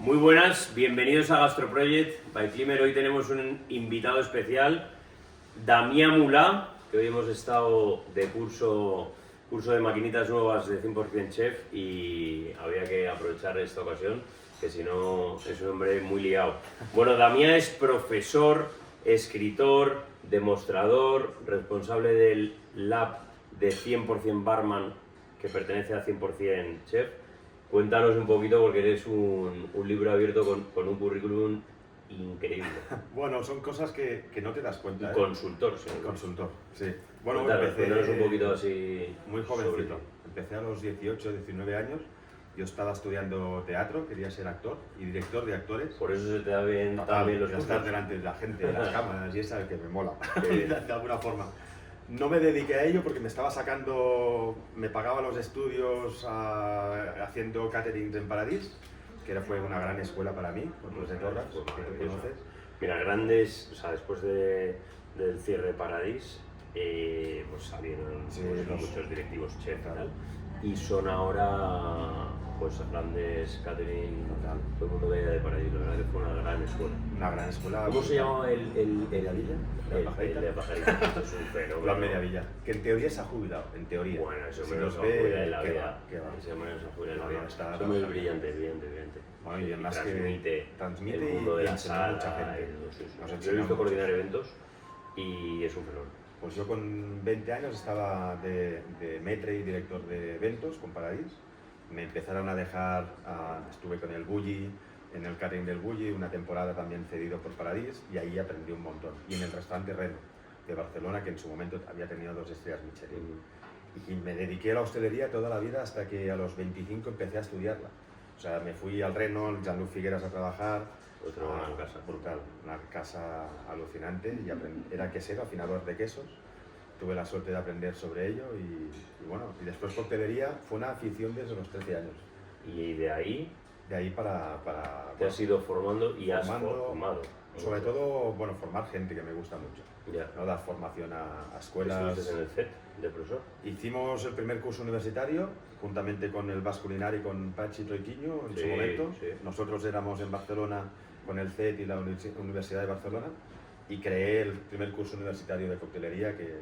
Muy buenas, bienvenidos a GastroProject by Climer. Hoy tenemos un invitado especial, Damián Mulà, que hoy hemos estado de curso de maquinitas nuevas de 100% Chef y había que aprovechar esta ocasión, que si no es un hombre muy liado. Bueno, Damián es profesor, escritor, demostrador, responsable del lab de 100% Barman, que pertenece a 100% Chef. Cuéntanos un poquito, porque eres un libro abierto con un currículum increíble. Bueno, son cosas que no te das cuenta. Consultor, sí. Consultor, sí. Bueno, Cuéntanos un poquito así. Muy jovencito. Empecé a los 18, 19 años. Yo estaba estudiando teatro, quería ser actor y director de actores. Por eso se te da bien también los estar delante de la gente, de las cámaras y esa que me mola, de alguna forma. No me dediqué a ello porque me estaba sacando, me pagaba los estudios haciendo caterings en Paradís, que fue una gran escuela para mí, con los de Torras, que tú conoces. Mira, grandes, o sea, después del cierre de Paradís, pues salieron muchos directivos chef y tal, y son ahora pues grandes catering, todo el mundo veía de Paradís, la verdad que fue una gran escuela. Una gran escuela. ¿Cómo se llamaba el Mediavilla? El de Pajarita. Es un fenómeno. La Mediavilla, que en teoría se ha jubilado, en teoría. Bueno, eso si menos nos se ve, jubilado en la ¿qué vida. va? ¿Qué va? Ese hombre no se jubilado en la vida. Está Es muy brillante, brillante. Bueno, y además transmite el mundo de y la enseña a sala. mucha gente. Yo he visto coordinar eventos y es un fenómeno. Pues yo con 20 años estaba de maître y director de eventos con Paradís. Me empezaron a dejar, estuve con el Bulli, en el catering del Bulli, una temporada también cedido por Paradís, y ahí aprendí un montón. Y en el restaurante Reno de Barcelona, que en su momento había tenido 2 estrellas Michelin. Y me dediqué a la hostelería toda la vida hasta que a los 25 empecé a estudiarla. O sea, me fui al Reno, Jean-Luc Figueras a trabajar. Otra casa. Brutal, una casa alucinante, y era quesero, afinador de quesos. Tuve la suerte de aprender sobre ello y bueno, y después coctelería fue una afición desde los 13 años. Y de ahí para te has ido formando y has formado. Sobre todo, bueno, formar gente, que me gusta mucho. Ya. ¿No? Dar formación a escuelas. ¿Estuviste en el CET de profesor? Hicimos el primer curso universitario, juntamente con el Basque Culinary y con Pachi Troitiño en su momento. Sí. Nosotros éramos en Barcelona con el CET y la Universidad de Barcelona. Y creé el primer curso universitario de coctelería, que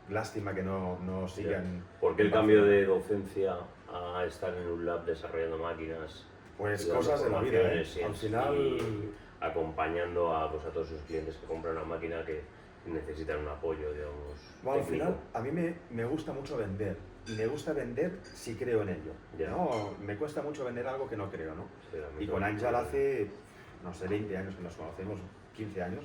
lástima que no sigan. ¿Por qué el cambio de docencia a estar en un lab desarrollando máquinas? Pues cosas de la vida, ¿eh? Al final. Y acompañando a todos esos clientes que compran una máquina que necesitan un apoyo, digamos. Bueno, al final, a mí me gusta mucho vender. Y me gusta vender si creo en ello. Ya. ¿No? Me cuesta mucho vender algo que no creo, ¿no? Sí, y con Ángel hace, no sé, 20 años que nos conocemos. 15 años,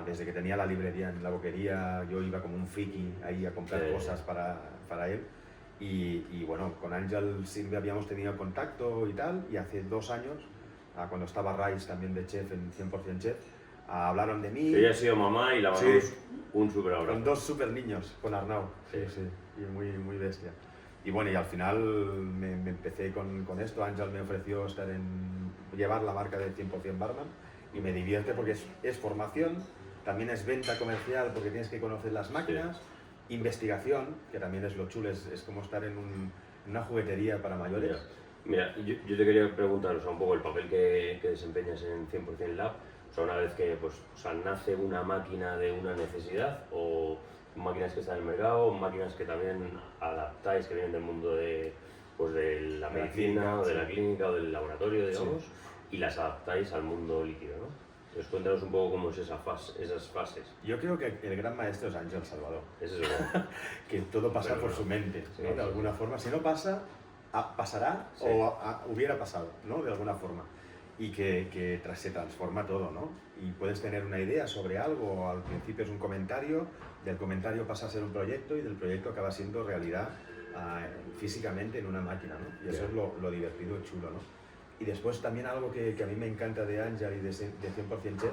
desde que tenía la librería en la boquería, yo iba como un friki ahí a comprar cosas para él. Y bueno, con Ángel siempre habíamos tenido contacto y tal, y hace 2 años, cuando estaba Rice también de chef, en 100% Chef, hablaron de mí. Ella ha sido mamá y la mandamos un súper abrazo. Con 2 súper niños, con Arnau, sí, y muy bestia. Y bueno, y al final me empecé con esto. Ángel me ofreció llevar la marca de 100% Barman. Y me divierte porque es formación, también es venta comercial porque tienes que conocer las máquinas, investigación, que también es lo chulo, es como estar en una juguetería para mayores. Mira, yo te quería preguntar, o sea, un poco el papel que desempeñas en 100% Lab. O sea, una vez que nace una máquina de una necesidad, o máquinas que están en el mercado, o máquinas que también adaptáis, que vienen del mundo de la medicina, o de la clínica, o del laboratorio, digamos. Sí. Y las adaptáis al mundo líquido, ¿no? Entonces cuéntanos un poco cómo es esas fases. Yo creo que el gran maestro es Ángel Salvador. Ese es el que todo pasa por su mente, ¿no? De alguna forma. Si no pasa, pasará o hubiera pasado, ¿no? De alguna forma. Y que se transforma todo, ¿no? Y puedes tener una idea sobre algo, al principio es un comentario, del comentario pasa a ser un proyecto y del proyecto acaba siendo realidad físicamente en una máquina, ¿no? Y eso es lo divertido y chulo, ¿no? Y después también algo que a mí me encanta de Ángel y de 100% Chef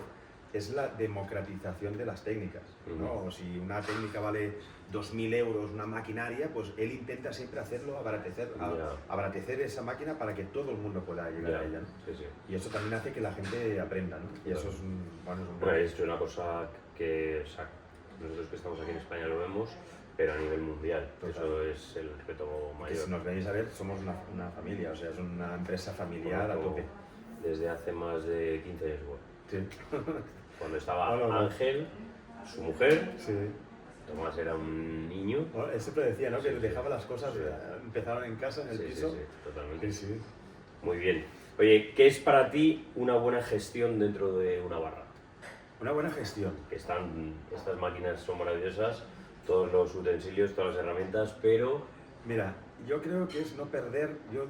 es la democratización de las técnicas, ¿no? Si una técnica vale 2.000 euros, una maquinaria, pues él intenta siempre hacerlo, abaratecer esa máquina para que todo el mundo pueda llegar a ella, ¿no? Sí. Y eso también hace que la gente aprenda, ¿no? Y eso es es una cosa que nosotros que estamos aquí en España lo vemos, pero a nivel mundial. Total. Eso es el respeto mayor. Si nos venís a ver, somos una familia, o sea, es una empresa familiar a tope. desde hace más de 15 años. Bueno, Sí. cuando estaba Bueno, Ángel, su mujer, Sí. Tomás era un niño. Bueno, él siempre decía, ¿no? Sí, que sí. dejaba las cosas, Sí. empezaron en casa, en el Sí, piso. sí, totalmente. Sí, sí. Muy bien. Oye, ¿qué es para ti una buena gestión dentro de una barra? Una buena gestión. Que estas máquinas son maravillosas, todos los utensilios, todas las herramientas, pero Mira, yo creo que es no perder, yo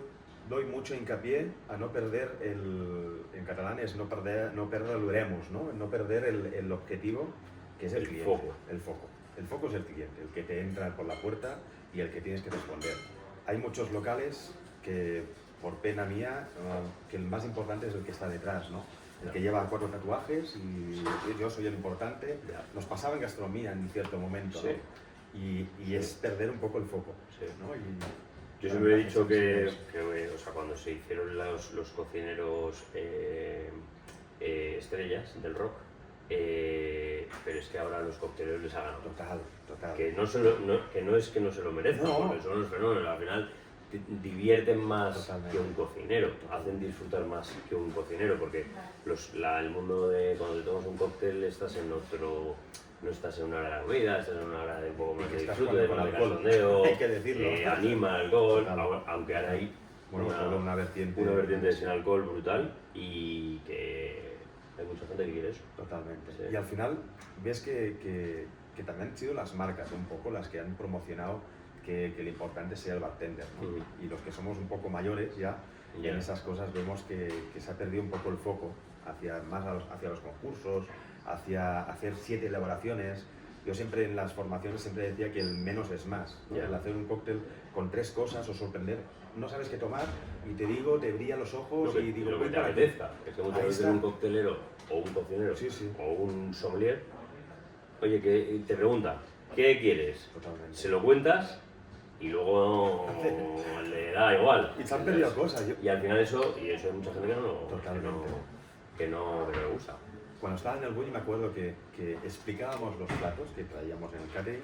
doy mucho hincapié a no perder en catalán es no perder l'oremus, ¿no? No perder el objetivo que es el cliente. foco. El foco. El foco es el cliente, el que te entra por la puerta y el que tienes que responder. Hay muchos locales que, por pena mía, que el más importante es el que está detrás, ¿no? El que lleva 4 tatuajes y yo soy el importante. Ya. Nos pasaba en gastronomía en cierto momento, Sí. ¿no? Y es perder un poco el foco, Sí. ¿no? yo siempre he dicho que, o sea, cuando se hicieron los cocineros estrellas del rock, pero es que ahora los cocteleros les ha ganado. Total. Que no es que no se lo merezcan, No. porque son los fenómenos, al final divierten más Totalmente. que un cocinero, hacen disfrutar más que un cocinero, porque el mundo de cuando te tomas un cóctel estás en otro, no estás en una hora de comida, estás en una hora de un poco más Y de que estás disfrute, de jugando más de con alcohol. cachondeo, Hay que decirlo. anima al alcohol, Total. aunque ahora hay Bueno, solo una vertiente. sin alcohol brutal y que hay mucha gente que quiere eso. Totalmente. Sí. Y al final ves que también han sido las marcas un poco las que han promocionado que lo importante sea el bartender, ¿no? Ujú. Y los que somos un poco mayores ya, Ya. en esas cosas vemos que se ha perdido un poco el foco hacia los concursos, hacia hacer 7 elaboraciones. Yo siempre en las formaciones siempre decía que el menos es más, ¿no? Ya. El hacer un cóctel con 3 cosas o sorprender. No sabes qué tomar y te brillan los ojos y digo, lo que te "Cuéntame". apetezca. Es que muchas Ahí veces está. un coctelero o un cocinero Sí, sí. o un sommelier, oye, que te pregunta, ¿qué quieres? Totalmente. Se lo cuentas y luego le da igual. Y se han perdido cosas. Y al final eso hay mucha gente Totalmente. que no le gusta. Cuando estaba en el Bulli me acuerdo que explicábamos los platos que traíamos en el catering.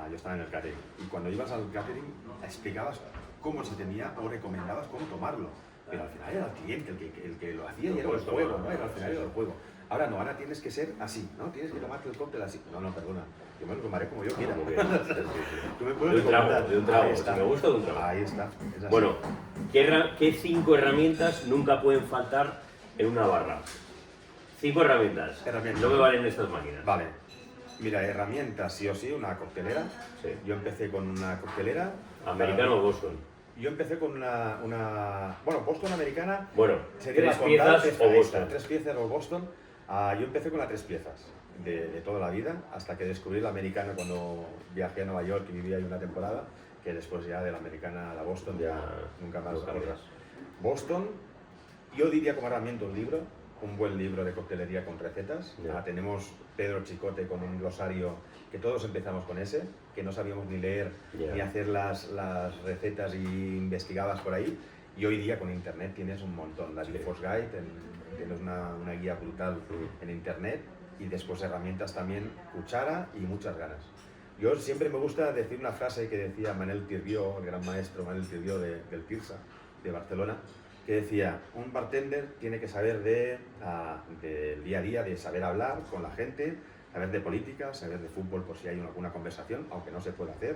Yo estaba en el catering. Y cuando ibas al catering explicabas cómo se tenía o recomendabas cómo tomarlo. Pero al final era el cliente el que lo hacía y era el juego, ¿no? Al final era el juego. Ahora no, ahora tienes que ser así, ¿no? Tienes que tomarte el cóctel así. No, perdona. Yo me lo tomaré como yo quiera. Como que- sí, sí. Tú me puedes De un trago, recomendar. de un trago. Ahí Si está. me gusta, de un trago. Ahí está. Es así. Bueno, ¿qué 5 herramientas nunca pueden faltar en una barra? 5 herramientas. Herramientas. No me valen estas máquinas. Vale. Mira, herramientas sí o sí, una coctelera. Sí. Yo empecé con una coctelera. ¿Americano o Boston? Yo empecé con bueno, Boston americana. Bueno, Sería 3 la condal, piezas esta, o Boston. 3 piezas o Boston. Yo empecé con las 3 piezas de toda la vida, hasta que descubrí la americana cuando viajé a Nueva York y viví ahí una temporada, que después ya de la americana a la Boston ya nunca más. Nunca más. Boston, yo diría como herramienta un buen libro de coctelería con recetas. Ya. Tenemos Pedro Chicote con un glosario, que todos empezamos con ese, que no sabíamos ni leer Ya. ni hacer las recetas y investigabas por ahí. Y hoy día con internet tienes un montón. La Sí. Force Guide, tienes una guía brutal en internet y después herramientas también, cuchara y muchas ganas. Yo siempre me gusta decir una frase que decía Manel Tirbió, el gran maestro Manel Tirbió del Tirsa, de Barcelona, que decía, un bartender tiene que saber del día a día, de saber hablar con la gente, saber de política, saber de fútbol por si hay alguna conversación, aunque no se puede hacer,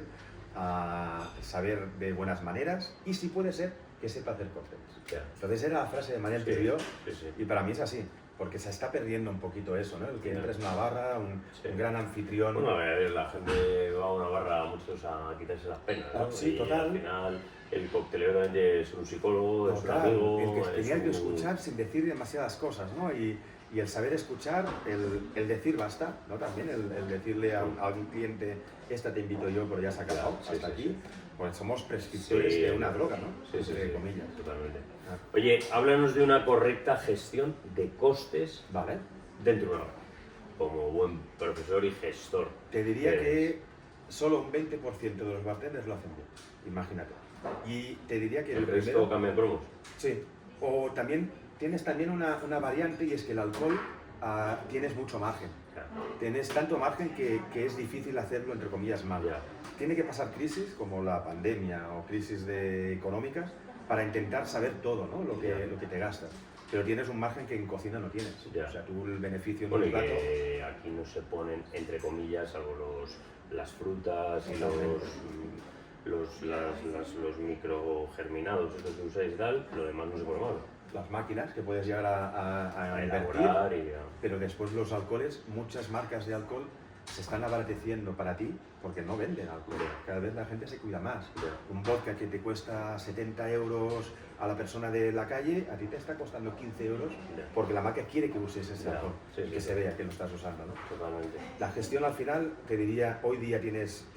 saber de buenas maneras y si puede ser, que sepa hacer cócteles. Ya. Entonces era la frase de Manel Sí, Tirbió sí. y para mí es así, porque se está perdiendo un poquito eso, ¿no? El que Ya. entres en una barra, Sí. un gran anfitrión. Bueno, a ver, la gente va a una barra muchos a quitarse las penas, ¿no? Sí, y total. al final el coctelero también es un psicólogo, es un Total, amigo, el que tenía que es un- escuchar sin decir demasiadas cosas, ¿no? Y el saber escuchar, el decir basta, ¿no? También el decirle a un cliente, esta te invito yo, pero ya se ha acabado, Sí, hasta sí, aquí. sí. Pues somos prescriptores Sí, de una droga, ¿no? Sí, Entre comillas. totalmente. Ah, Oye, háblanos de una correcta gestión de costes Vale. dentro de una barra, como buen profesor y gestor. Te diría Eres. que solo un 20% de los bartenders lo hacen bien, imagínate. Y te diría que El resto cambia promos. Sí, o también tienes también una variante y es que el alcohol tienes mucho margen. Claro. Tienes tanto margen que es difícil hacerlo, entre comillas, mal. Ya. Tiene que pasar crisis, como la pandemia o crisis económicas, para intentar saber todo, ¿no? lo que te gastas. pero tienes un margen que en cocina no tienes. Ya. O sea, tú el beneficio en Bueno, un y plato... que aquí no se ponen, entre comillas, salvo las frutas y los microgerminados, estos que usáis y tal, lo demás no se pone malo. Las máquinas que puedes llegar a invertir, elaborar y pero después los alcoholes, muchas marcas de alcohol se están abarateciendo para ti porque no venden alcohol. Cada vez la gente se cuida más. Un vodka que te cuesta 70 euros a la persona de la calle, a ti te está costando 15 euros porque la marca quiere que uses ese alcohol y que se vea que lo estás usando, ¿no? Totalmente. La gestión al final, te diría, hoy día tienes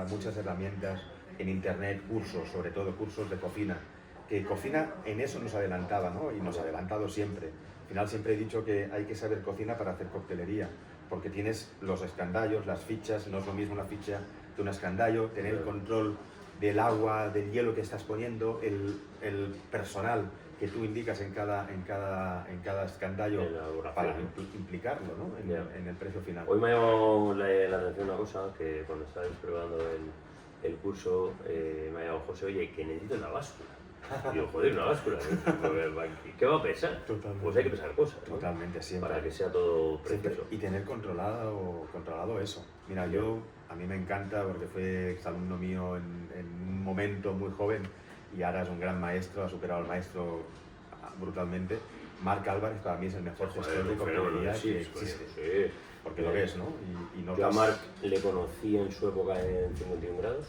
muchas herramientas en internet, cursos, sobre todo cursos de cocina, que cocina en eso nos adelantaba, ¿no? Y nos ha adelantado siempre. Al final siempre he dicho que hay que saber cocina para hacer coctelería, porque tienes los escandallos, las fichas, no es lo mismo una ficha que un escandallo, tener el control del agua, del hielo que estás poniendo, el personal que tú indicas en cada escandallo para implicarlo, ¿no? En el precio final. Hoy me ha llamado la atención una cosa, que cuando estabais probando el curso, me ha llamado José, oye, que necesito una báscula. Y yo, joder, una báscula, ¿qué va a pesar? Totalmente. Pues hay que pesar cosas, ¿no? Totalmente, siempre. Para que sea todo preciso. Y tener controlado eso. Mira, a mí me encanta porque fue exalumno mío en un momento muy joven y ahora es un gran maestro, ha superado al maestro brutalmente. Marc Álvarez para mí es el mejor gestor de coctelería que existe. Sí. Porque lo ves, ¿no? Y yo a Marc le conocí en su época en 51 grados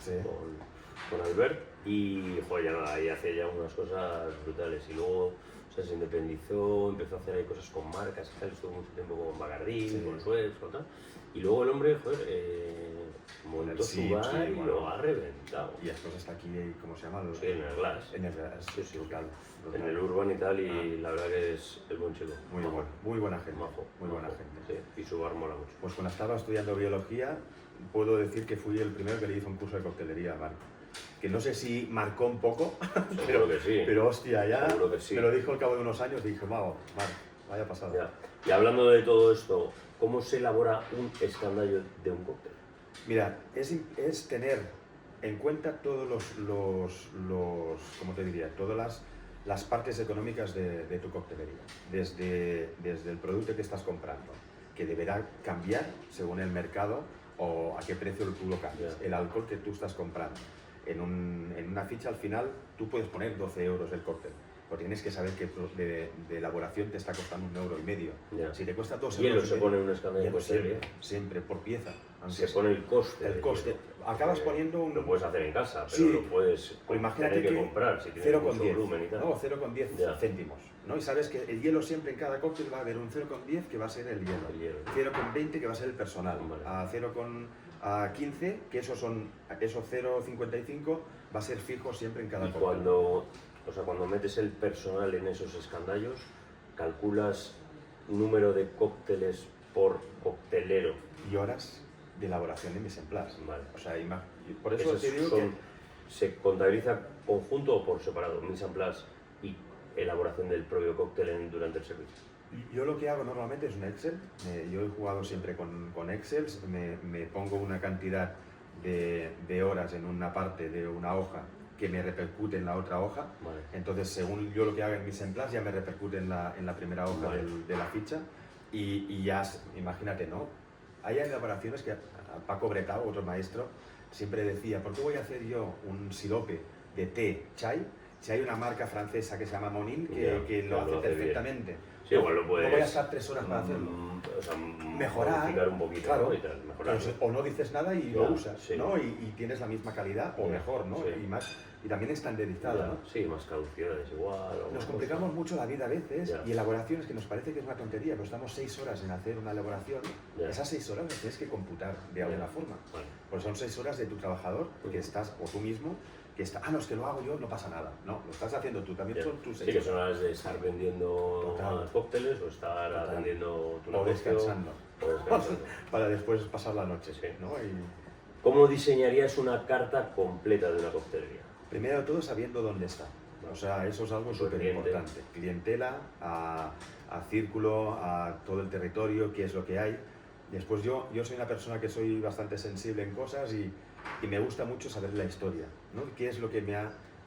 con Albert y joder, ya nada, ahí hacía ya unas cosas brutales y luego se independizó, empezó a hacer ahí cosas con marcas y tal, estuvo mucho tiempo con Bacardí, con Suez, con tal, y luego el hombre, joder, montó su bar y lo ha reventado. Y después está aquí, ¿cómo se llama? Sí, en el Glass. En el Glass, sí, brutal. En el Urban y tal, y la verdad que es buen chico. Muy buena gente. Muy buena gente. Sí, y su bar mola mucho. Pues cuando estaba estudiando biología, puedo decir que fui el primero que le hizo un curso de coctelería a Marc. Que no sé si marcó un poco, pero hostia, ya me lo dijo al cabo de unos años y dije, wow, Marc, vaya pasada. Ya. Y hablando de todo esto, ¿cómo se elabora un escandallo de un cóctel? Mira, es tener en cuenta todos los ¿cómo te diría? Todas las partes económicas de tu coctelería, desde el producto que estás comprando, que deberá cambiar según el mercado o a qué precio tú lo cambias, el alcohol que tú estás comprando. En una ficha al final tú puedes poner 12 euros el cóctel, pero tienes que saber que de elaboración te está costando 1,5 €. Si te cuesta 2 euros... Hielo se pone en un escandallo siempre, por pieza. Se pone el coste. El coste. Acabas poniendo un... Lo puedes hacer en casa, pero lo puedes tener que comprar si tienes mucho volumen y tal. No, 0,10 céntimos. ¿No? Y sabes que el hielo siempre en cada cóctel va a haber un 0,10 que va a ser el hielo. 0,20 que va a a ser el personal. A 0,15 que esos 0,55 va a ser fijo siempre en cada cóctel. Cuando metes el personal en esos escandallos, calculas número de cócteles por coctelero. Y horas de elaboración de mise en place. Vale. O sea, por eso te digo que... ¿Se contabiliza conjunto o por separado? Mise en place y elaboración del propio cóctel durante el servicio. Yo lo que hago normalmente es un Excel. Yo he jugado siempre con Excel. Me pongo una cantidad de horas en una parte de una hoja que me repercute en la otra hoja. Vale. Entonces, según yo lo que haga en mise en place, ya me repercute en la primera hoja de la ficha. Y ya, imagínate, ¿no? Hay elaboraciones que Paco Bretao, otro maestro, siempre decía, ¿por qué voy a hacer yo un sirope de té chai si hay una marca francesa que se llama Monil que lo hace perfectamente? Sí, igual lo puedes... No voy a estar 3 horas para hacerlo. Mejorar, un poquito, claro, ¿no? Y tal, mejorar. O no dices nada y lo usas, ¿no? Y tienes la misma calidad o mejor, ¿no? Y también estandarizado, ¿no? Sí, más caducidades igual. Nos complicamos mucho la vida a veces y elaboraciones que nos parece que es una tontería, pero estamos 6 horas en hacer una elaboración. Esas 6 horas las tienes que computar de alguna forma. Pues son 6 horas de tu trabajador, que estás, o tú mismo, que está, no, es que lo hago yo, no pasa nada. No, lo estás haciendo tú, también son tus 6 horas. Sí, que son horas de estar vendiendo cócteles o estar atendiendo tu negocio. Descansando. Para después pasar la noche, ¿no? ¿Cómo diseñarías una carta completa de una coctelería? Primero de todo sabiendo dónde está. O sea, eso es algo súper importante. Clientela, a círculo, a todo el territorio, qué es lo que hay. Después yo soy una persona que soy bastante sensible en cosas y me gusta mucho saber la historia, ¿no? ¿Qué es lo que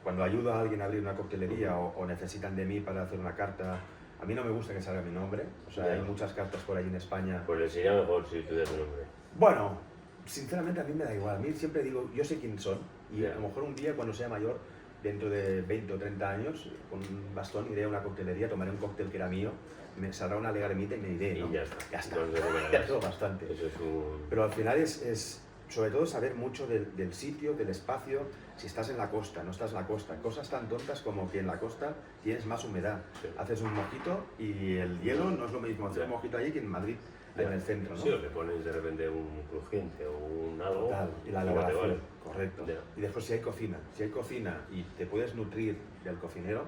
cuando ayudo a alguien a abrir una coctelería o necesitan de mí para hacer una carta A mí no me gusta que salga mi nombre, o sea, Ya. hay muchas cartas por ahí en España. Pues le sería mejor si tuviera tu nombre. Bueno, sinceramente a mí me da igual. A mí siempre digo, yo sé quién son y Ya. a lo mejor un día cuando sea mayor, dentro de 20 o 30 años, con un bastón iré a una coctelería, tomaré un cóctel que era mío, me saldrá una legalemita y me iré, ¿no? Y ya está. Ya está. Entonces, bueno, Ya tengo bastante. Eso es un... Pero al final es sobre todo saber mucho del sitio, del espacio, si estás en la costa, no estás en la costa. Cosas tan tontas como que en la costa tienes más humedad. Sí. Haces un mojito y el hielo no es lo mismo hacer Ya. un mojito allí que en Madrid, Ya. en el centro, ¿no? Sí, o le pones de repente un crujiente o un algo. Total, y la igual te elaboración, vale. correcto. Ya. Y después si hay cocina y te puedes nutrir del cocinero,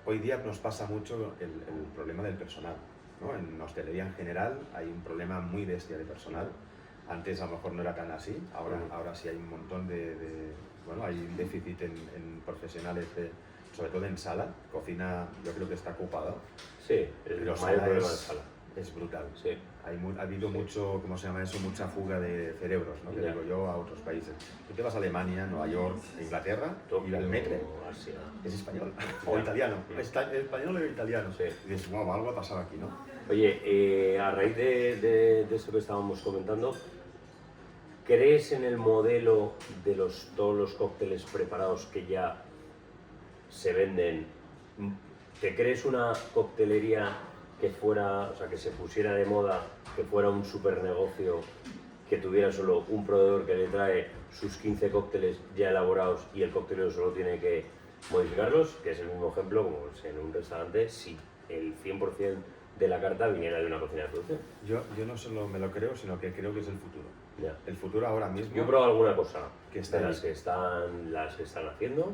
hoy día nos pasa mucho el problema del personal, ¿no? En hostelería en general hay un problema muy bestia de personal. Antes a lo mejor no era tan así, ahora sí hay un montón bueno, hay un déficit en profesionales, sobre todo en sala. Cocina yo creo que está ocupado, Sí, el pero mayor sala problema de sala. es brutal. Sí. Ha habido mucho, ¿cómo se llama eso? Mucha fuga de cerebros, ¿no? Que Ya. digo yo, a otros países. Tú te vas a Alemania, Nueva York, Inglaterra, y al Metre Asia. es español o Ya. italiano. Español o italiano. Sí. Y dices, wow, algo ha pasado aquí, ¿no? Oye, a raíz de esto que estábamos comentando, ¿crees en el modelo de todos los cócteles preparados que ya se venden? ¿Te crees una coctelería que fuera, o sea, que se pusiera de moda, que fuera un super negocio, que tuviera solo un proveedor que le trae sus 15 cócteles ya elaborados y el coctelero solo tiene que modificarlos? Que es el mismo ejemplo como pues, en un restaurante, si el 100% de la carta viniera de una cocina de producción. Yo no solo me lo creo, sino que creo que es el futuro. Ya. El futuro ahora mismo. Yo he probado alguna cosa Que está de ahí. las que están haciendo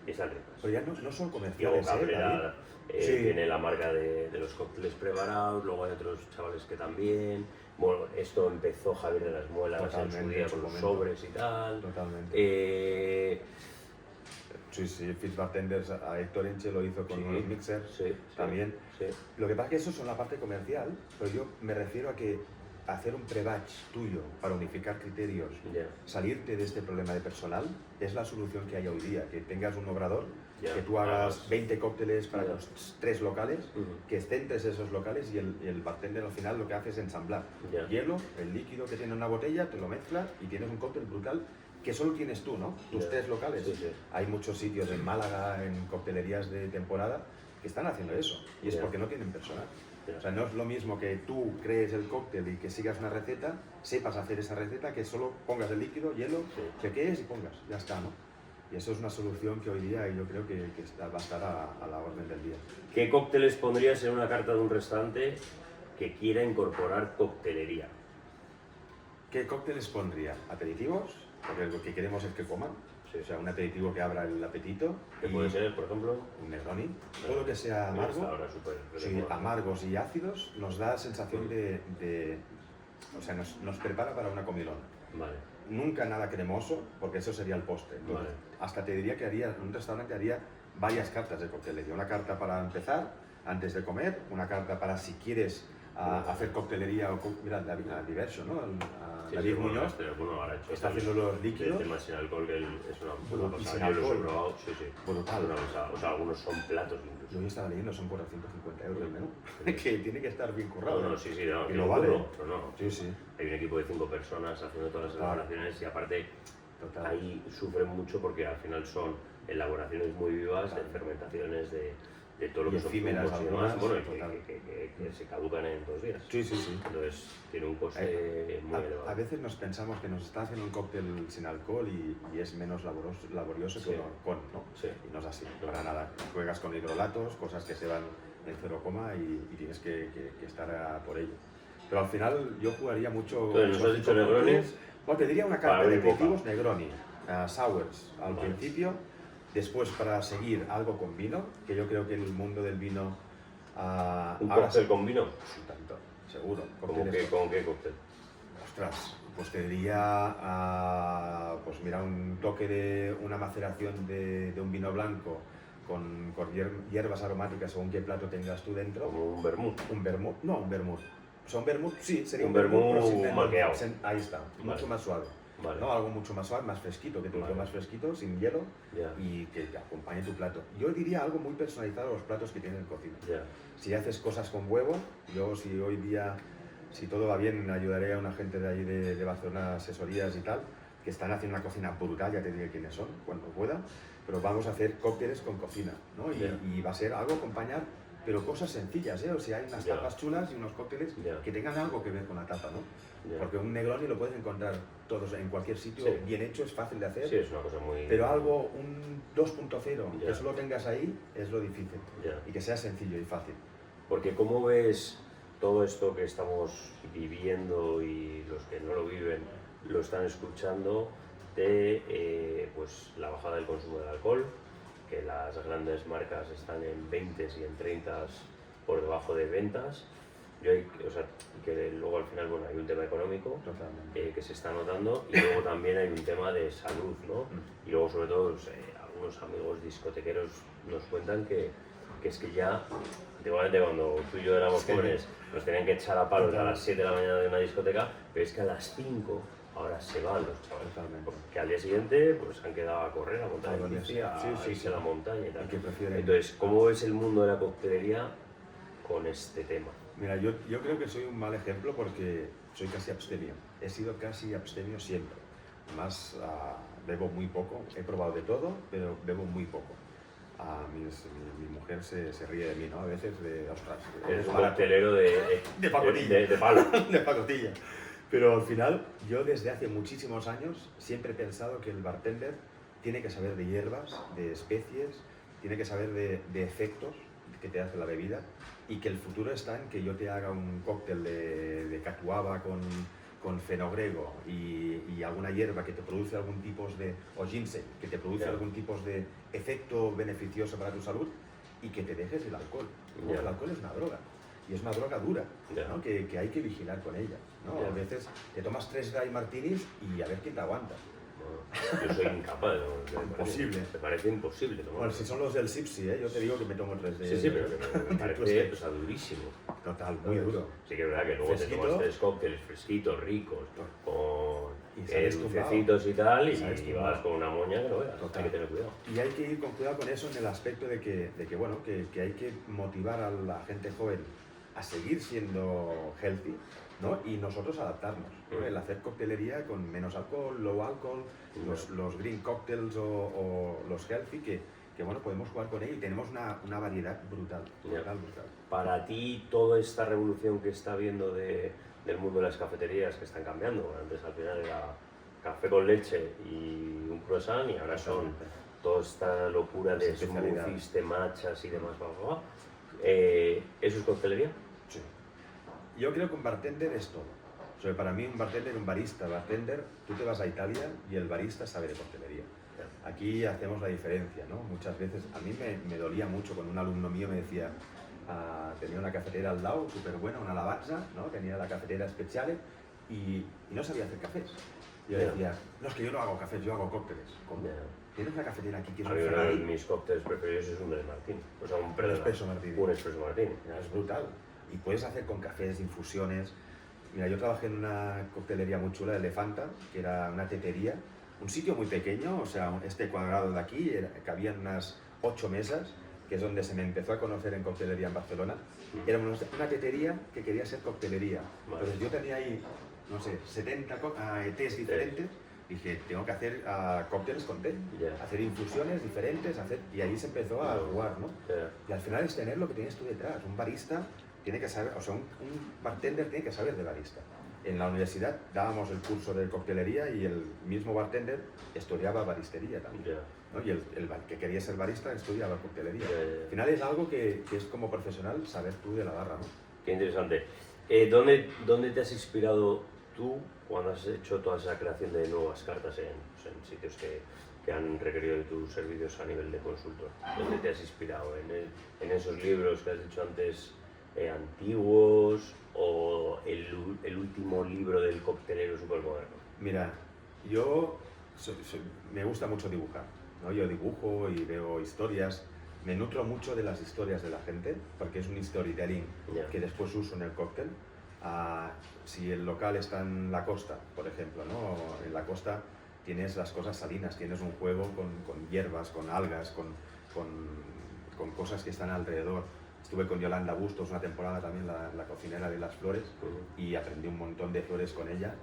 y están ricas. Pero ya no son Luego comerciales, Cabrera Sí. tiene la marca de los cócteles preparados, luego hay otros chavales que también. Bueno, esto empezó Javier de las Muelas en su Totalmente, día en su con los momento. sobres y tal. Totalmente. Sí, Fitz Bartenders, a Héctor Enche lo hizo con Sí, los mixers. sí, también. Sí. Lo que pasa es que eso son la parte comercial, pero yo me refiero a que hacer un pre-batch tuyo para unificar criterios, Ya. salirte de este problema de personal, es la solución que hay hoy día. Que tengas un obrador, Ya. que tú hagas Además, 20 cócteles para Ya. los 3 locales, Ujú. que centres esos locales y el bartender al final lo que hace es ensamblar Ya. hielo, el líquido que tiene en una botella, te lo mezcla y tienes un cóctel brutal que solo tienes tú, ¿no? Tus Ya. 3 locales. Sí, sí. Hay muchos sitios en Málaga, en coctelerías de temporada, que están haciendo eso. Y es Ya. porque no tienen personal. Ya. O sea, no es lo mismo que tú crees el cóctel y que sigas una receta, sepas hacer esa receta, que solo pongas el líquido, hielo, Sí. chequees y pongas. Ya está, ¿no? Y eso es una solución que hoy día yo creo que va a estar a la orden del día. ¿Qué cócteles pondrías en una carta de un restaurante que quiera incorporar coctelería? ¿Qué cócteles pondría? ¿Aperitivos? Porque lo que queremos es que coman. Sí. O sea, un aperitivo que abra el apetito. ¿Qué y puede ser, por ejemplo? un Negroni. Todo lo que sea Está amargo. ahora súper Sí, de moda. amargos y ácidos nos da sensación o sea, nos prepara para una comilona. Vale. Nunca nada cremoso, porque eso sería el postre. Entonces, Vale. hasta te diría que un restaurante haría varias cartas de coctelería. Una carta para empezar, antes de comer, una carta para si quieres hacer coctelería o mira, a Diverso, ¿no? A Sí, David sí, bueno, Muñoz, bueno, ahora he hecho está el- haciendo los el líquidos. tema sin alcohol, que es una Bueno, y pasada. sin Yo los he alcohol. probado, sí, sí. Brutal. Una pasada. O sea, algunos son platos Yo incluso. hoy estaba leyendo, son 450 euros el menú. Que tiene que estar bien currado. No, sí, sí, no, Y que lo no vale. curro, pero no. Sí, sí, Hay un equipo de 5 personas haciendo todas las Claro. elaboraciones y aparte total. ahí sufren mucho porque al final son elaboraciones muy vivas, de Claro. fermentaciones, de todo lo Y que son efímeras zumos y algunas, demás, bueno, y total. que se caducan en 2 días. Sí, sí, sí. Entonces tiene un coste muy elevado. A veces nos pensamos que nos está haciendo un cóctel sin alcohol y es menos laborioso Sí. que uno con, ¿no? Sí. Y no es así, para nada. Juegas con hidrolatos, cosas que se van en 0, y tienes que estar por ello. Pero al final yo jugaría mucho... Entonces, ¿nos has esos dicho cinco Negroni? cócteles. Bueno, te diría una Para carta de abrir boca. aperitivos Negroni, sours al Vale. principio, después para seguir algo con vino, que yo creo que el mundo del vino... ¿Un ahora cóctel sí, con vino? sí, tanto, seguro. ¿Cómo Cócteles ¿Con qué cóctel? Ostras, pues te diría, pues mira, un toque de una maceración de un vino blanco con hierbas aromáticas según qué plato tengas tú dentro. Como un vermut. Un vermut, no, un vermut. O sea, un vermut, sí, sería Un un vermut, vermut pero sin- malteado. ahí está, Vale. mucho más suave. Vale. ¿no? Algo mucho más suave, más fresquito, que te lo Vale. tomas fresquito, sin hielo, Ya. y que te acompañe tu plato. Yo diría algo muy personalizado a los platos que tienen en cocina. Ya. Si haces cosas con huevo, yo si hoy día, si todo va bien, ayudaré a una gente de ahí de Barcelona, asesorías y tal, que están haciendo una cocina brutal, ya te diré quiénes son, cuando pueda, pero vamos a hacer cócteles con cocina, ¿no? Ya. Y va a ser algo acompañar, pero cosas sencillas, ¿eh? O sea, hay unas Ya. tapas chulas y unos cócteles Ya. que tengan algo que ver con la tapa, ¿no? Ya. Porque un Negroni lo puedes encontrar todos en cualquier sitio, Sí. bien hecho, es fácil de hacer, Sí, es una cosa muy... pero algo, un 2.0, Ya. que solo tengas ahí, es lo difícil. Ya. Y que sea sencillo y fácil. Porque ¿cómo ves todo esto que estamos viviendo y los que no lo viven lo están escuchando de pues, la bajada del consumo del alcohol, que las grandes marcas están en 20 y en 30 por debajo de ventas? O sea, que luego al final bueno, hay un tema económico Totalmente. que se está notando y luego también hay un tema de salud, ¿no? Y luego sobre todo algunos amigos discotequeros nos cuentan que es que ya, antiguamente cuando tú y yo éramos Sí. jóvenes nos tenían que echar a palos a Total. las 7 de la mañana de una discoteca, pero es que a las 5 ahora se van los chavales. Totalmente. Que al día siguiente pues han quedado a correr, a montar en Totalmente. bici, a Sí, sí, irse sí. a la montaña y tal. Y que prefieren- Entonces, ¿cómo ves el mundo de la coctelería con este tema? Mira, yo creo que soy un mal ejemplo porque soy casi abstemio. He sido casi abstemio siempre. Además, bebo muy poco. He probado de todo, pero bebo muy poco. Mi mujer se ríe de mí, ¿no? A veces de, ostras, Eres un barato. coctelero De pacotilla. de palo. De pacotilla. Pero al final, yo desde hace muchísimos años siempre he pensado que el bartender tiene que saber de hierbas, de especies, tiene que saber de efectos que te hace la bebida, y que el futuro está en que yo te haga un cóctel de catuaba con fenogrego y alguna hierba que te produce algún tipo de, o ginseng, que te produce Ya. algún tipo de efecto beneficioso para tu salud, y que te dejes el alcohol. Ya. El alcohol es una droga, y es una droga dura, Ya. ¿no? que hay que vigilar con ella, ¿no? Ya. A veces te tomas 3 dry martinis y a ver quién te aguanta. Bueno, yo soy incapaz, Imposible. Me parece imposible, ¿no? Bueno, si son los del Sipsi, yo te digo que me tomo 3 de Sí, sí, pero me parece o sea, durísimo. Total, muy duro. Sí que es verdad que luego Fresquito. te tomas 3 cócteles fresquitos, ricos, con Y sales tumbado. dulcecitos y tal, y Sales vas tumbado. con una moña que no veas. Total. Hay que tener cuidado. Y hay que ir con cuidado con eso en el aspecto de que bueno, que hay que motivar a la gente joven a seguir siendo healthy, ¿no? Y nosotros adaptarnos, ¿no? Mm. El hacer coctelería con menos alcohol, low alcohol, los green cocktails o los healthy, que bueno, podemos jugar con ello y tenemos una variedad brutal, brutal. Para ti, toda esta revolución que está habiendo del mundo de las cafeterías que están cambiando, antes al final era café con leche y un croissant, y ahora son toda esta locura de smoothies, de matchas y demás, ¿eso es coctelería? Sí. Yo creo que un bartender es todo. O sea, para mí un bartender, un bartender, tú te vas a Italia y el barista sabe de coctelería. Aquí hacemos la diferencia, ¿no? Muchas veces, a mí me dolía mucho cuando un alumno mío me decía, tenía una cafetera al lado, súper buena, una Lavazza, ¿no? Tenía la cafetera Speciale y no sabía hacer cafés. Yo le decía, no, es que yo no hago cafés, yo hago cócteles. ¿Cómo? ¿Tienes una cafetera aquí que es A un mí uno de Ferrari? mis cócteles preferidos es un del Martini, o sea, un espresso martini. Un espresso martini. Es brutal. Y puedes hacer con cafés, infusiones. Mira, yo trabajé en una coctelería muy chula de Elefanta, que era una tetería, un sitio muy pequeño, o sea, este cuadrado de aquí, cabían unas 8 mesas, que es donde se me empezó a conocer en coctelería en Barcelona. Era una tetería que quería ser coctelería. Vale. Entonces yo tenía ahí, no sé, 70 tés diferentes. Dije, tengo que hacer cócteles con té, hacer infusiones diferentes, y ahí se empezó a jugar, ¿no? Y al final es tener lo que tienes tú detrás. Un barista tiene que saber, o sea, un bartender tiene que saber de barista. En la universidad dábamos el curso de coctelería y el mismo bartender estudiaba baristería también, ¿no? Y el que quería ser barista estudiaba coctelería. Al final es algo que es como profesional saber tú de la barra, ¿no? Qué interesante. ¿Dónde te has inspirado tú cuando has hecho toda esa creación de nuevas cartas en sitios que han requerido de tus servicios a nivel de consultor? ¿Dónde te has inspirado? ¿En esos libros que has dicho antes antiguos o el último libro del coctelero supermoderno? Mira, yo me gusta mucho dibujar, ¿no? Yo dibujo y veo historias, me nutro mucho de las historias de la gente, porque es un storytelling que después uso en el cóctel. Si el local está en la costa, por ejemplo, ¿no? En la costa tienes las cosas salinas, tienes un juego con hierbas, con algas, con cosas que están alrededor. Estuve con Yolanda Bustos una temporada también, la cocinera de las flores, y aprendí un montón de flores con ella,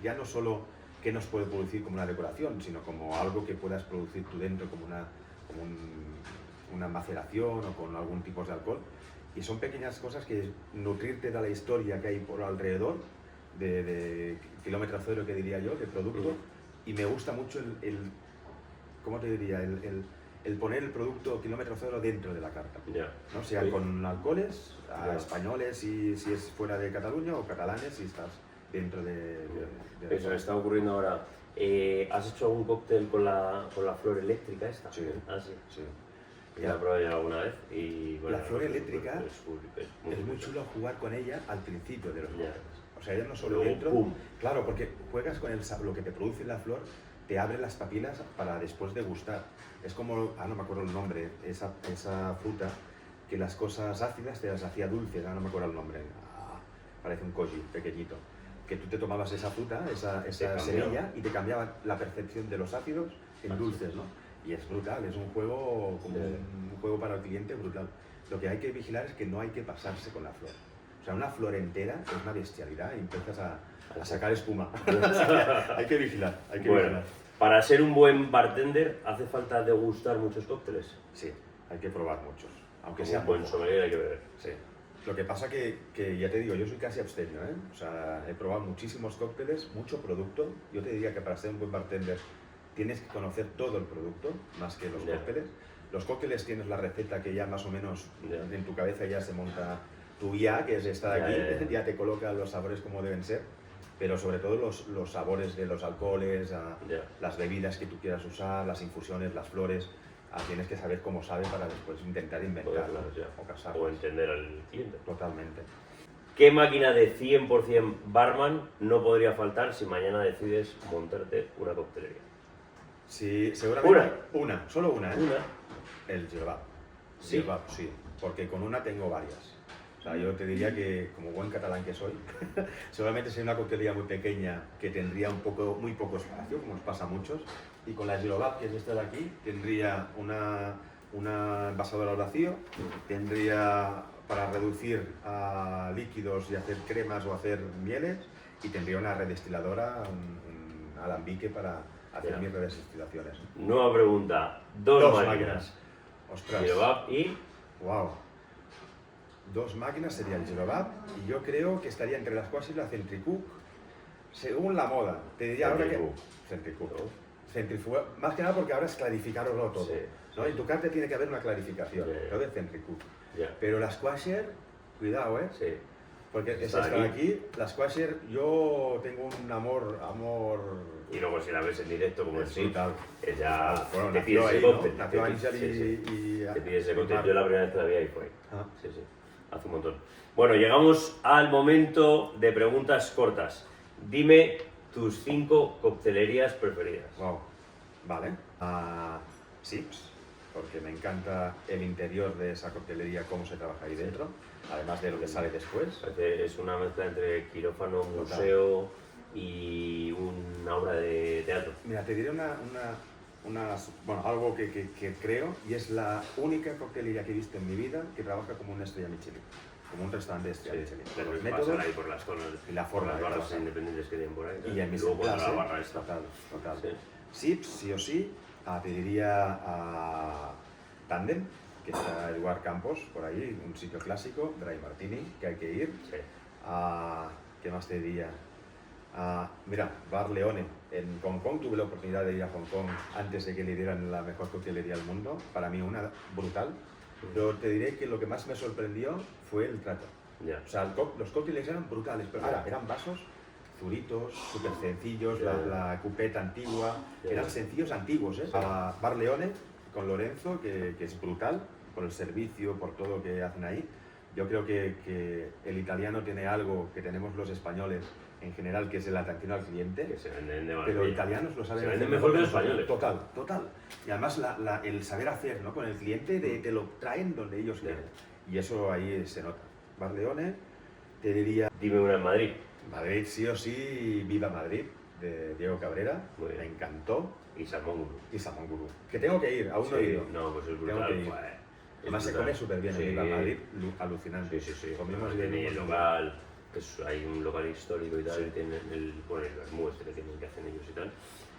ya no solo qué nos puede producir como una decoración, sino como algo que puedas producir tú dentro, como una maceración o con algún tipo de alcohol. Y son pequeñas cosas que nutrirte de la historia que hay por alrededor, de kilómetro cero, que diría yo, de producto. Y me gusta mucho ¿cómo te diría? El poner el producto kilómetro cero dentro de la carta, ¿no? Sea con alcoholes, españoles si es fuera de Cataluña, o catalanes si estás dentro de Eso me está ocurriendo ahora. ¿Has hecho algún cóctel con la flor eléctrica esta? Sí. Ah, sí. Sí. Ya la he probado yo alguna vez. Y, bueno, la flor eléctrica es muy chulo jugar con ella al principio de los cócteles. O sea, ella no solo luego, dentro. ¡pum! Claro, porque juegas con lo que te produce la flor, te abre las papilas para después degustar. Es como, no me acuerdo el nombre, esa fruta que las cosas ácidas te las hacía dulces, no me acuerdo el nombre. Parece un koji pequeñito. Que tú te tomabas esa fruta, esa semilla, y te cambiaba la percepción de los ácidos en dulces, ¿no? Y es brutal, es un juego como un juego para el cliente brutal. Lo que hay que vigilar es que no hay que pasarse con la flor. O sea, una flor entera es una bestialidad y empiezas a sacar espuma. Hay que vigilar, vigilar. Para ser un buen bartender, ¿hace falta degustar muchos cócteles? Sí, hay que probar muchos. Aunque Como sea un buen sommelier hay que beber. Sí. Lo que pasa que ya te digo, yo soy casi abstemio, ¿eh? O sea, he probado muchísimos cócteles, mucho producto. Yo te diría que para ser un buen bartender tienes que conocer todo el producto, más que los cócteles. Los cócteles tienes la receta que ya más o menos en tu cabeza ya se monta tu guía, que es esta de aquí, ya te coloca los sabores como deben ser, pero sobre todo los sabores de los alcoholes, las bebidas que tú quieras usar, las infusiones, las flores. Tienes que saber cómo sabe para después intentar inventarlo o casarlo. O entender al cliente. Totalmente. ¿Qué máquina de 100% barman no podría faltar si mañana decides montarte una coctelería? Sí, seguramente solo una, ¿eh? Una. El Girobab. ¿Sí? Girobab, sí, porque con una tengo varias. O sea, yo te diría que, como buen catalán que soy, seguramente sería una coctelería muy pequeña que tendría muy poco espacio, como nos pasa a muchos, y con la Girobab, que es esta de aquí, tendría una envasadora al vacío, tendría para reducir a líquidos y hacer cremas o hacer mieles, y tendría una redestiladora, un alambique para hacer mis redestilaciones. Nueva pregunta. Dos máquinas. Ostras. Girobab y... Wow. Dos máquinas sería el Girobab, y yo creo que estaría entre las cuales y la Centrifuge, según la moda. Te diría ahora que... Centrifuge. Centrifuga, más que nada porque ahora es clarificarlo todo. Sí, ¿no? En tu carta tiene que haber una clarificación, ¿no? De Centrifuge. Pero la Squasher, cuidado, ¿eh? Sí. Porque es esta de aquí, la Squasher, yo tengo un amor... Y luego si la ves en directo como es brutal. Es ya... Bueno, te pides ese ¿no? cóctel. Nació Ángel y... Te pides ese cóctel. Yo la primera vez que la vi ahí fue ahí. Sí. Hace un montón. Bueno, llegamos al momento de preguntas cortas. Dime tus 5 coctelerías preferidas. Wow. Vale. Sips, porque me encanta el interior de esa coctelería, cómo se trabaja ahí dentro, además de lo que sale después. Es una mezcla entre quirófano, museo y una obra de teatro. Mira, te diré algo que creo, y es la única coctelería que he visto en mi vida que trabaja como una estrella Michelin, como un restaurante de estrella Michelin. Pero los métodos ahí por las zonas y la forma las de barras trabajar. independientes que tienen por ahí. Y en mi luego la barra esta. Total. Sí. Sips, sí o sí. Te diría Tandem, que está Eduard Campos, por ahí, un sitio clásico, Dry Martini, que hay que ir. Sí. ¿Qué más te diría? Mira, Bar Leone, en Hong Kong, tuve la oportunidad de ir a Hong Kong antes de que le dieran la mejor coctelería del mundo, para mí una brutal, pero te diré que lo que más me sorprendió fue el trato. O sea, los cócteles eran brutales, pero ahora eran vasos zuritos, súper sencillos, la cupeta antigua, eran sencillos antiguos, ¿eh? Bar Leone, con Lorenzo, que es brutal, por el servicio, por todo lo que hacen ahí. Yo creo que el italiano tiene algo que tenemos los españoles en general, que es el atención al cliente, que se venden de pero los italianos lo saben hacer mejor que los españoles. Total. Y además el saber hacer, ¿no? Con el cliente te lo traen donde ellos quieren. Y eso ahí se nota. Bar Leone, te diría Dime una en Madrid. Madrid sí o sí, Viva Madrid, de Diego Cabrera, Muy bien. me encantó, Y Salmón Gurú. y Salmón Gurú. Que tengo que ir, aún no he ido. No, pues es Tengo brutal. que ir. Joder, es Además se brutal. come súper bien Sí. en Viva Madrid, alucinante. Sí. Comimos y Tiene bebimos el muy local, hay un local histórico y tal, Sí. y tiene el vermú este que tienen que hacen ellos y tal.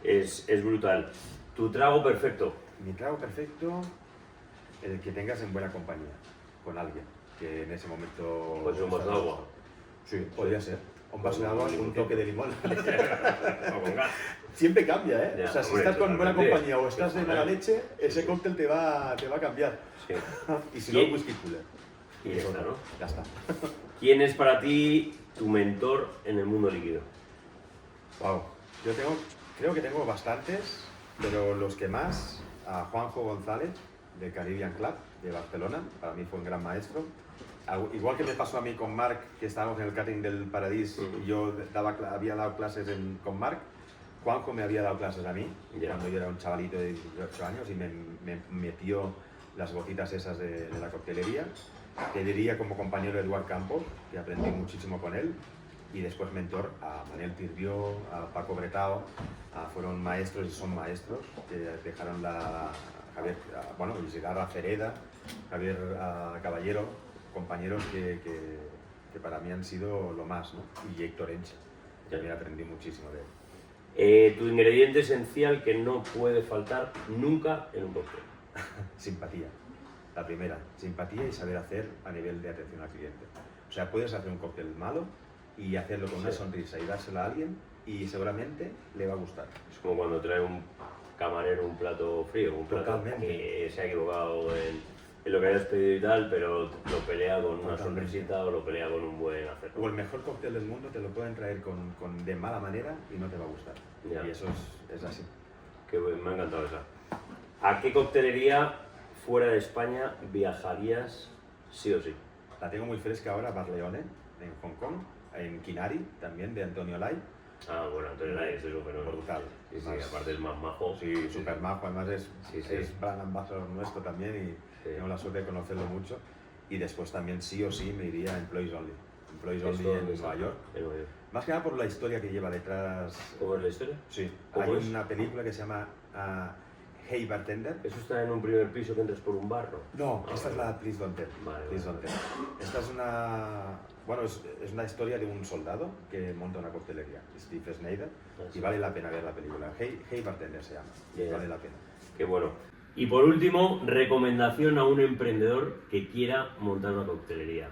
Es brutal. Tu trago perfecto. bien. Mi trago perfecto, el que tengas en buena compañía, con alguien, que en ese momento... Pues un vaso de agua. Sí, podría ser. Un vaso de Con agua, un un toque de limón. O con gas. Siempre cambia, ¿eh? Ya, o sea, si hombre, estás con buena totalmente. compañía o estás de mala leche, ese Sí. cóctel te va a cambiar. Sí. Y si no, ¿Quién? whisky cooler. Y ya está, ¿no? Ya está. ¿Quién es para ti tu mentor en el mundo líquido? Wow. Yo creo que tengo bastantes, pero los que más, a Juanjo González, de Caribbean Club, de Barcelona, para mí fue un gran maestro. Igual que me pasó a mí con Marc, que estábamos en el catering del Paradís, y yo había dado clases con Marc, Juanjo me había dado clases a mí, Ya. cuando yo era un chavalito de 18 años, y me metió las gotitas esas de la coctelería. Te diría como compañero Eduard Campos, que aprendí muchísimo con él, y después mentor a Manel Tirbió, a Paco Bretao, fueron maestros y son maestros, que dejaron Isidara Cereda, Javier Caballero, compañeros que para mí han sido lo más, ¿no? Y Héctor Encha, también aprendí muchísimo de él. Tu ingrediente esencial que no puede faltar nunca en un cóctel. Simpatía, la primera, simpatía y saber hacer a nivel de atención al cliente. O sea, puedes hacer un cóctel malo y hacerlo con una sonrisa y dárselo a alguien y seguramente le va a gustar. Es como cuando trae un camarero un plato frío, un plato Totalmente. que se ha equivocado en lo que hayas pedido y tal, pero lo pelea con una Totalmente. sonrisita o lo pelea con un buen O acerto. el mejor cóctel del mundo te lo pueden traer de mala manera y no te va a gustar. Ya. Y eso es así. Que me ha encantado esa. ¿A qué coctelería fuera de España viajarías sí o sí? La tengo muy fresca ahora, Barleone, en Hong Kong, en Kinari, también de Antonio Lai. Ah, bueno, Antonio Lai, este es un fenómeno. Brutal. Sí, sí, Más- aparte es más majo. Sí, súper majo, además Sí. es brand ambassador nuestro también y Sí. tengo la suerte de conocerlo mucho. Y después también sí o sí me iría a Employees Only. Employees Esto Only en está Nueva York. en Nueva York. Más que nada por la historia que lleva detrás. ¿Cómo es la historia? Sí, ¿Cómo hay es? una película que se llama Hey Bartender. ¿Eso está en un primer piso que entras por un barro? No, Ah, esta es vale. la Please Don't Tell. Vale, Please vale. Don't Tell. Esta es es una historia de un soldado que monta una coctelería, Steve Snyder, Ah, sí. y vale la pena ver la película. Hey Bartender se llama, Bien. vale la pena. Qué bueno. Y por último, recomendación a un emprendedor que quiera montar una coctelería.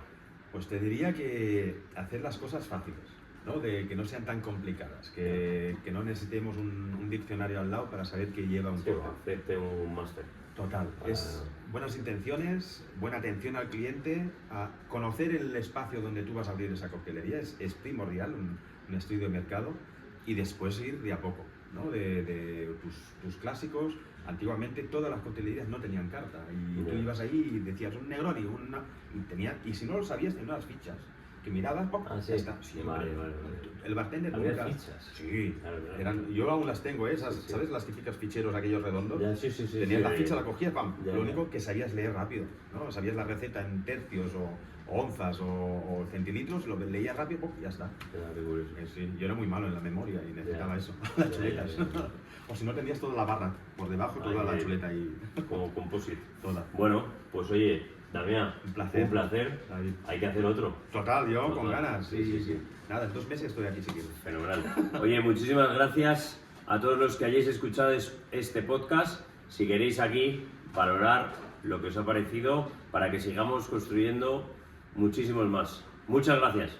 Pues te diría que hacer las cosas fáciles, ¿no? De que no sean tan complicadas, que no necesitemos un diccionario al lado para saber qué lleva un Sí, cóctel. hacerte un máster. Total, es buenas intenciones, buena atención al cliente, a conocer el espacio donde tú vas a abrir esa coctelería es primordial, un estudio de mercado, y después ir de a poco, ¿no? De tus clásicos. Antiguamente todas las coctelerías no tenían carta y tú Ya. ibas ahí y decías un Negroni, y si no lo sabías tenías unas fichas que mirabas, ¡pop! Ah, sí. Ya está. Siempre. Vale. El bartender ¿Había nunca. fichas? Sí, Claro. yo aún las tengo, esas, Sí, sí. ¿sabes? Las típicas ficheros aquellos redondos. Ya, sí. Tenías la ficha, la cogías, pam. Ya, Lo ya. único que sabías leer rápido, ¿no? Sabías la receta en tercios o onzas o centilitros, lo leías rápido, ¡pum! Y ya está. Qué curioso. Sí, yo era muy malo en la memoria y necesitaba Ya. eso, las Ya, chuletas. ya. O si no tenías toda la barra, por debajo toda Ay, la ay. chuleta y Como composite. toda. Bueno, pues oye, Damián, Un placer. Un placer. David. Hay que hacer otro. Total, yo con Total. ganas. Sí. Nada, en 2 meses estoy aquí si quieres. Fenomenal. Oye, muchísimas gracias a todos los que hayáis escuchado este podcast. Si queréis aquí valorar lo que os ha parecido para que sigamos construyendo muchísimos más. Muchas gracias.